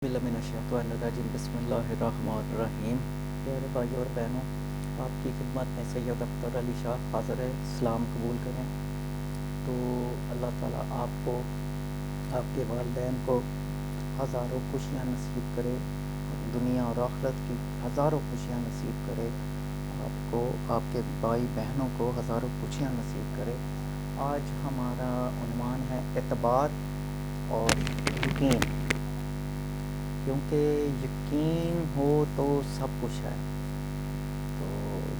बिस्मिल्लाहिर्रहमानिर्रहीम। प्यारे भाई और बहनों, आपकी खिदमत में सैयद अख्तर अली शाह हाज़िर है। इस्लाम कबूल करें तो अल्लाह ताला आपको, आपके वालिदैन को हज़ारों खुशियाँ नसीब करे, दुनिया और आखिरत की हज़ारों खुशियाँ नसीब करे, आपको, आपके भाई बहनों को हज़ारों खुशियाँ नसीब करे। आज हमारा उन्वान है एतबार और यकीन, क्योंकि यकीन हो तो सब कुछ है। तो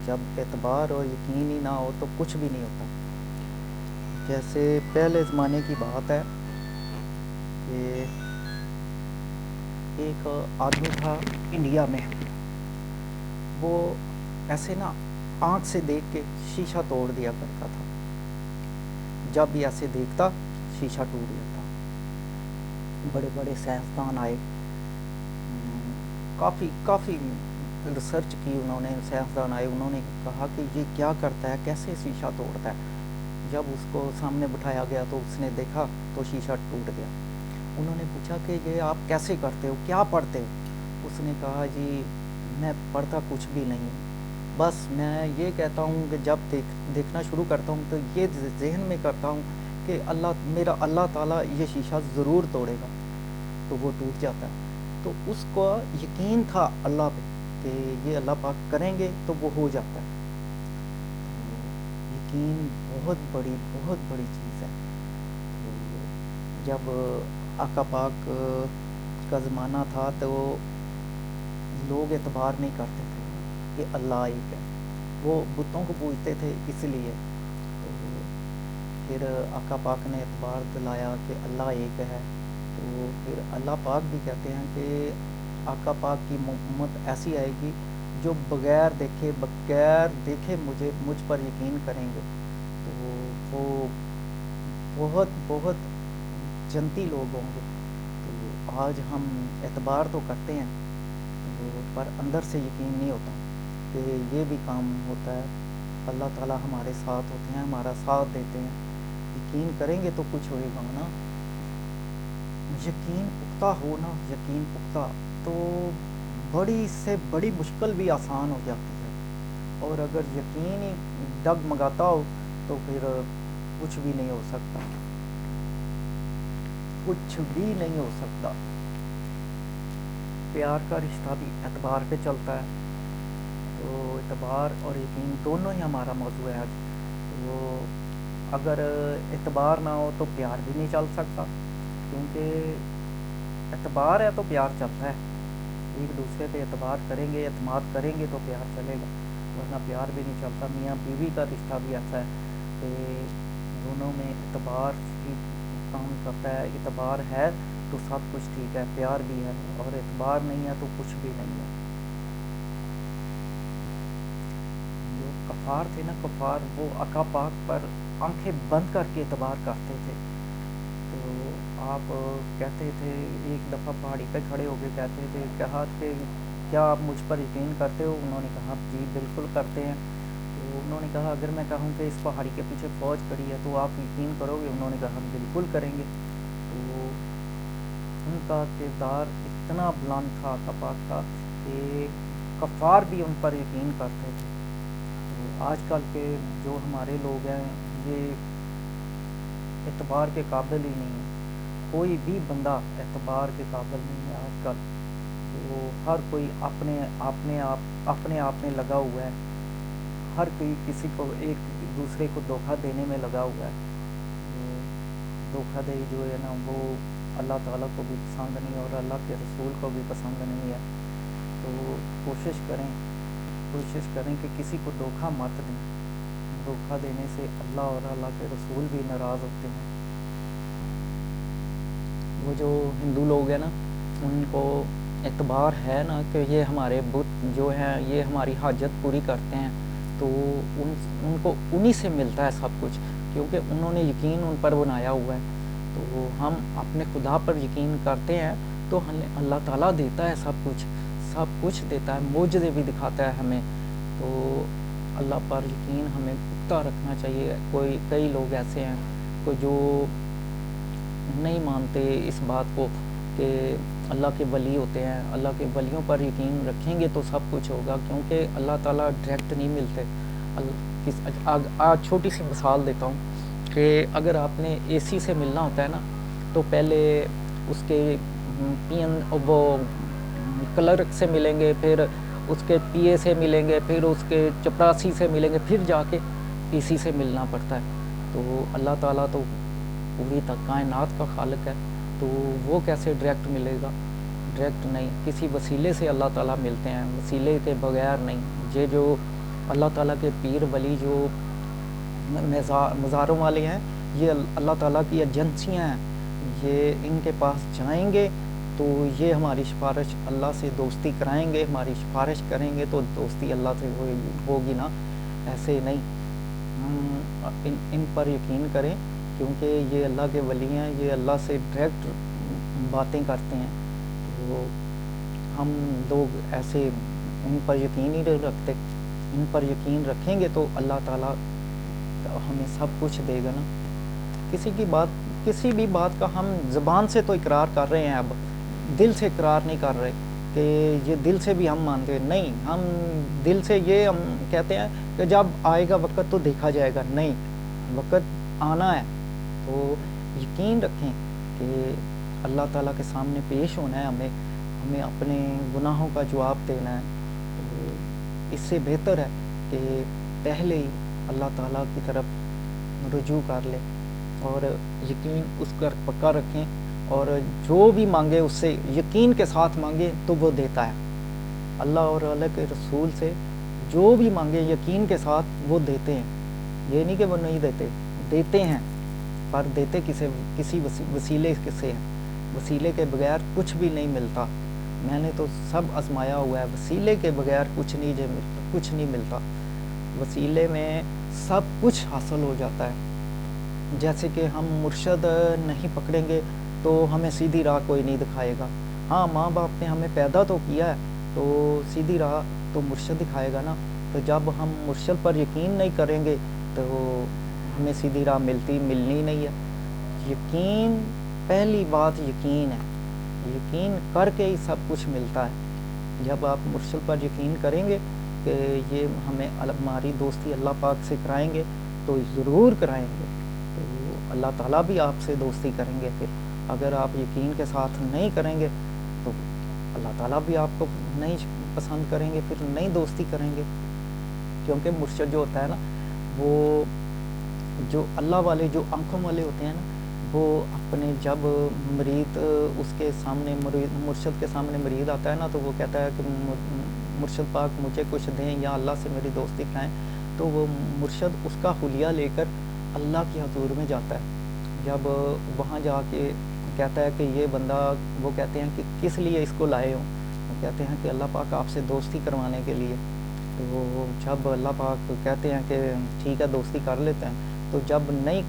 जब एतबार और यकीन ही ना हो तो कुछ भी नहीं होता। जैसे पहले ज़माने की बात है कि एक आदमी था इंडिया में, वो ऐसे ना आँख से देख के शीशा तोड़ दिया करता था। जब भी ऐसे देखता शीशा टूट जाता। बड़े बड़े साइंसदान आए, काफ़ी रिसर्च की उन्होंने, साइंसदान आए, उन्होंने कहा कि ये क्या करता है, कैसे शीशा तोड़ता है। जब उसको सामने बिठाया गया तो उसने देखा तो शीशा टूट गया। उन्होंने पूछा कि ये आप कैसे करते हो, क्या पढ़ते हो? उसने कहा जी मैं पढ़ता कुछ भी नहीं, बस मैं ये कहता हूँ कि जब देखना शुरू करता हूँ तो ये जहन में करता हूँ कि अल्लाह ताला ये शीशा ज़रूर तोड़ेगा, तो वो टूट जाता है। तो उसको यकीन था अल्लाह पे कि ये अल्लाह पाक करेंगे तो वो हो जाता है। तो यकीन बहुत बड़ी चीज़ है। तो जब आका पाक का ज़माना था तो लोग एतबार नहीं करते थे कि अल्लाह एक है, वो बुतों को पूजते थे इसलिए। तो फिर आका पाक ने एतबार दिलाया कि अल्लाह एक है। तो फिर अल्लाह पाक भी कहते हैं कि आका पाक की उम्मत ऐसी आएगी जो बग़ैर देखे मुझ पर यकीन करेंगे। तो वो बहुत जन्नती लोग होंगे। तो आज हम एतबार तो करते हैं तो पर अंदर से यकीन नहीं होता कि ये भी काम होता है। अल्लाह ताला हमारे साथ होते हैं, हमारा साथ देते हैं। यकीन करेंगे तो कुछ होएगा ना। यकीन पुख्ता होना, यकीन पुख्ता तो बड़ी से बड़ी मुश्किल भी आसान हो जाती है। और अगर यकीन ही डगमगाता हो तो फिर कुछ भी नहीं हो सकता, कुछ भी नहीं हो सकता। प्यार का रिश्ता भी एतबार पे चलता है। तो एतबार और यकीन दोनों ही हमारा मौजू है आज। तो अगर एतबार ना हो तो प्यार भी नहीं चल सकता, क्योंकि एतबार है तो प्यार चलता है। एक दूसरे पे एतबार करेंगे, एतमाद करेंगे तो प्यार चलेगा, वरना प्यार भी नहीं चलता। मियाँ बीवी का रिश्ता भी ऐसा है कि दोनों में एतबार ही काम करता है। एतबार है तो सब कुछ ठीक है, प्यार भी है, और एतबार नहीं है तो कुछ भी नहीं है। जो कफ़ार थे ना, कफ़ार, वो आका पाक पर आंखें बंद करके एतबार करते थे। तो आप कहते थे, एक दफ़ा पहाड़ी पे खड़े होकर कहते थे, कहा कि क्या आप मुझ पर यकीन करते हो? उन्होंने कहा जी बिल्कुल करते हैं। तो उन्होंने कहा अगर मैं कहूँ कि इस पहाड़ी के पीछे फ़ौज खड़ी है तो आप यकीन करोगे? उन्होंने कहा बिल्कुल करेंगे। तो उनका किरदार इतना बुलंद था आका पाक का कि कफ़ार भी उन पर यकीन करते थे। तो आजकल के जो हमारे लोग हैं ये एतबार के काबिल ही नहीं है। कोई भी बंदा एतबार के काबिल नहीं है आजकल। तो हर कोई अपने आप में लगा हुआ है। हर कोई किसी को, एक दूसरे को धोखा देने में लगा हुआ है। तो धोखाधड़ी जो है ना, वो अल्लाह ताला को भी पसंद नहीं और अल्लाह के रसूल को भी पसंद नहीं है। तो कोशिश करें कि किसी को धोखा मत दें। धोखा देने से अल्लाह और अल्लाह के रसूल भी नाराज़ होते हैं। वो जो हिंदू लोग हैं ना, उनको एतबार है ना कि ये हमारे बुत जो हैं ये हमारी हाजत पूरी करते हैं, तो उनको उन्हीं से मिलता है सब कुछ, क्योंकि उन्होंने यकीन उन पर बनाया हुआ है। तो हम अपने खुदा पर यकीन करते हैं तो हमें अल्लाह ताला देता है सब कुछ देता है, मोजज़े भी दिखाता है हमें। तो अल्लाह पर यकीन हमें पुख्ता रखना चाहिए। कई लोग ऐसे हैं जो नहीं मानते इस बात को کہ اللہ کے ولی ہوتے ہیں، اللہ کے ولیوں پر یقین رکھیں گے تو سب کچھ ہوگا، کیونکہ اللہ تعالیٰ ڈائریکٹ نہیں ملتے۔ آج چھوٹی سی مثال دیتا ہوں کہ اگر آپ نے اے سی سے ملنا ہوتا ہے نا، تو پہلے اس کے وہ کلرک سے ملیں گے، پھر اس کے پی اے سے ملیں گے، پھر اس کے چپراسی سے ملیں گے، پھر جا کے اے سی سے ملنا پڑتا ہے۔ تو اللہ تعالیٰ تو پوری کائنات کا خالق ہے، تو وہ کیسے ڈائریکٹ ملے گا؟ ڈائریکٹ نہیں، کسی وسیلے سے اللہ تعالیٰ ملتے ہیں، وسیلے کے بغیر نہیں۔ یہ جو اللہ تعالیٰ کے پیر ولی جو مزاروں والے ہیں، یہ اللہ تعالیٰ کی ایجنسیاں ہیں، یہ ان کے پاس جائیں گے تو یہ ہماری سفارش اللہ سے دوستی کرائیں گے، ہماری سفارش کریں گے تو دوستی اللہ سے ہوگی نا، ایسے نہیں۔ ان پر یقین کریں، کیونکہ یہ اللہ کے ولی ہیں، یہ اللہ سے ڈائریکٹ باتیں کرتے ہیں۔ تو ہم لوگ ایسے ان پر یقین ہی نہیں رکھتے۔ ان پر یقین رکھیں گے تو اللہ تعالیٰ ہمیں سب کچھ دے گا نا۔ کسی بھی بات کا ہم زبان سے تو اقرار کر رہے ہیں، اب دل سے اقرار نہیں کر رہے کہ یہ دل سے بھی ہم مانتے ہیں، نہیں، ہم دل سے یہ ہم کہتے ہیں کہ جب آئے گا وقت تو دیکھا جائے گا، نہیں، وقت آنا ہے تو یقین رکھیں کہ اللہ تعالیٰ کے سامنے پیش ہونا ہے، ہمیں اپنے گناہوں کا جواب دینا ہے۔ تو اس سے بہتر ہے کہ پہلے ہی اللہ تعالیٰ کی طرف رجوع کر لیں اور یقین اس پر پکا رکھیں، اور جو بھی مانگے اس سے یقین کے ساتھ مانگے تو وہ دیتا ہے۔ اللہ اور اللہ کے رسول سے جو بھی مانگے یقین کے ساتھ وہ دیتے ہیں، یہ نہیں کہ وہ نہیں دیتے، دیتے ہیں، پر دیتے کسی وسیلے سے ہیں۔ وسیلے کے بغیر کچھ بھی نہیں ملتا۔ میں نے تو سب آزمایا ہوا ہے، وسیلے کے بغیر کچھ نہیں ملتا۔ وسیلے میں سب کچھ حاصل ہو جاتا ہے۔ جیسے کہ ہم مرشد نہیں پکڑیں گے تو ہمیں سیدھی راہ کوئی نہیں دکھائے گا۔ ہاں، ماں باپ نے ہمیں پیدا تو کیا ہے، تو سیدھی راہ تو مرشد دکھائے گا نا۔ تو جب ہم مرشد پر یقین نہیں کریں گے تو ہمیں سیدھی راہ ملنی نہیں ہے۔ یقین، پہلی بات یقین ہے، یقین کر کے ہی سب کچھ ملتا ہے۔ جب آپ مرشد پر یقین کریں گے کہ یہ ہمیں ہماری دوستی اللہ پاک سے کرائیں گے تو ضرور کرائیں گے، تو اللہ تعالیٰ بھی آپ سے دوستی کریں گے۔ پھر اگر آپ یقین کے ساتھ نہیں کریں گے تو اللہ تعالیٰ بھی آپ کو نہیں پسند کریں گے، پھر نہیں دوستی کریں گے۔ کیونکہ مرشد جو ہوتا ہے نا، وہ جو اللہ والے جو آنکھوں والے ہوتے ہیں نا، وہ اپنے جب مرید اس کے سامنے مرشد کے سامنے مرید آتا ہے نا، تو وہ کہتا ہے کہ مرشد پاک مجھے کچھ دیں یا اللہ سے میری دوستی کرائیں، تو وہ مرشد اس کا حلیہ لے کر اللہ کی حضور میں جاتا ہے۔ جب وہاں جا کے کہتا ہے کہ یہ بندہ، وہ کہتے ہیں کہ کس لیے اس کو لائے ہوں، وہ کہتے ہیں کہ اللہ پاک آپ سے دوستی کروانے کے لیے۔ تو جب اللہ پاک کہتے ہیں کہ ٹھیک ہے دوستی کر لیتے ہیں، تو جب نہیں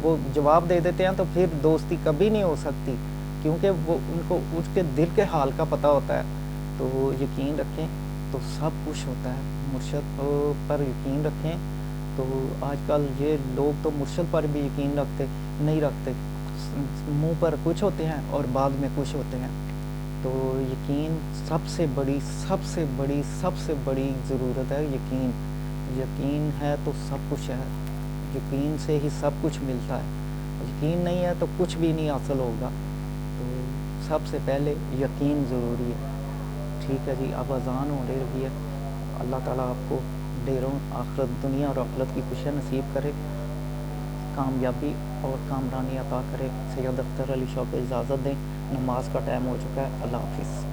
وہ جواب دے دیتے ہیں تو پھر دوستی کبھی نہیں ہو سکتی، کیونکہ وہ ان کو اس کے دل کے حال کا پتہ ہوتا ہے۔ تو یقین رکھیں تو سب کچھ ہوتا ہے۔ مرشد پر یقین رکھیں۔ تو آج کل یہ لوگ تو مرشد پر بھی یقین نہیں رکھتے، منہ پر کچھ ہوتے ہیں اور بعد میں کچھ ہوتے ہیں۔ تو یقین سب سے بڑی ضرورت ہے۔ یقین ہے تو سب کچھ ہے، یقین سے ہی سب کچھ ملتا ہے۔ یقین نہیں ہے تو کچھ بھی نہیں حاصل ہوگا۔ تو سب سے پہلے یقین ضروری ہے۔ ٹھیک ہے جی، اب اذان ہونے لگی ہے۔ اللہ تعالیٰ آپ کو ڈیروں آخرت، دنیا اور آخرت کی خوشیاں نصیب کرے، کامیابی اور کامرانی عطا کرے۔ سید اختر علی شاہ کو اجازت دیں، نماز کا ٹائم ہو چکا ہے۔ اللہ حافظ۔